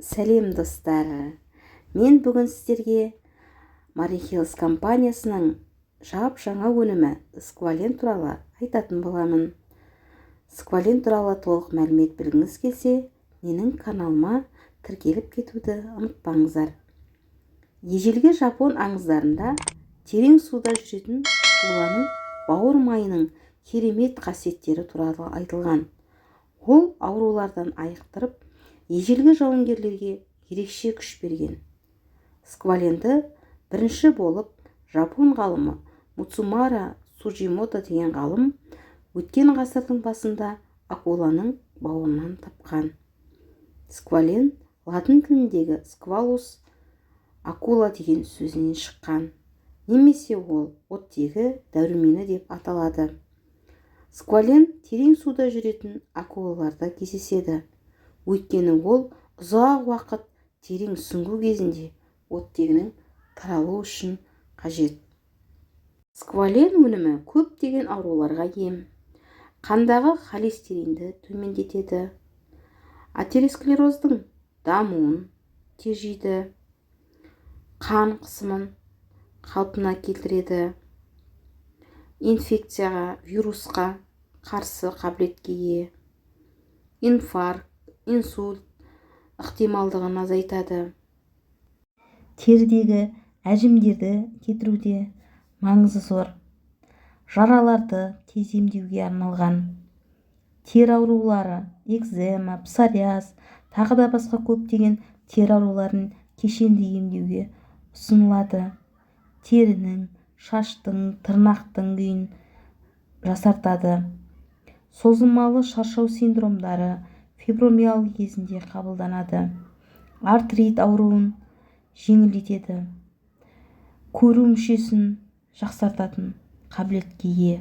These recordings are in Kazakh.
Сәлем достар, мен бүгін сіздерге Marihills компаниясының жаңа өнімі сквален туралы айтатын боламын. Сквален туралы толық мәлімет білгіңіз келсе, менің каналыма тіркеліп кетуді ұмытпаңыздар. Ежелгі жапон аңыздарында терең суда жүретін акуланың бауыр майының керемет қасиеттері туралы айтылған. Ол аурулардан айықтырып, ежелгі жауынгерлерге ерекше күш берген. Скваленді бірінші болып жапон ғалымы Муцумара Суджимото деген ғалым өткен ғасырдың басында акуланың бауырынан тапқан. Сквален латын тіліндегі сквалус акула деген сөзінен шыққан, немесе ол оттегі дәрумені деп аталады. Сквален терең суда жүретін акулаларда кездеседі. Өйткені ол ұзақ уақыт терең сүңгу кезінде оттегінің таралу үшін қажет. Сквален өнімі көптеген ауруларға ем. Қандағы холестеринді төмендетеді, атеросклероздың дамуын тежейді, қан қысымын қалпына келтіреді, инфекцияға, вирусқа қарсы қабілетке ие, инфаркт, инсульт ықтималдығын азайтады. Терідегі әжімдерді кетіруде маңызы зор. Жараларды тез емдеуге арналған. Тері аурулары, экзема, псориаз, тағы да басқа көптеген тері ауруларын кешенді емдеуге ұсынылады. Терінің, шаштың, тырнақтың күйін жақсартады. Созылмалы шаршау синдромдары фибромиалгия кезінде қабылданады. Артрит ауруын жеңілдетеді. Көру мүшесін жақсартатын қабілетке ие.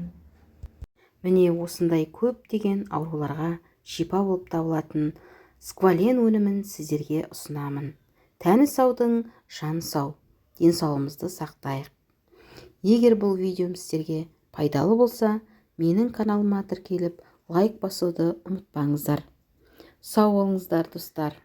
Міне осындай көптеген ауруларға шипа болып табылатын сквален өнімін сіздерге ұсынамын. Тәні саудың жаны сау, денсаулығымызды сақтайық. Егер бұл видеом сіздерге пайдалы болса, менің каналыма тіркеліп лайк басуды ұмытпаңыздар. Сау болыңыздар достар.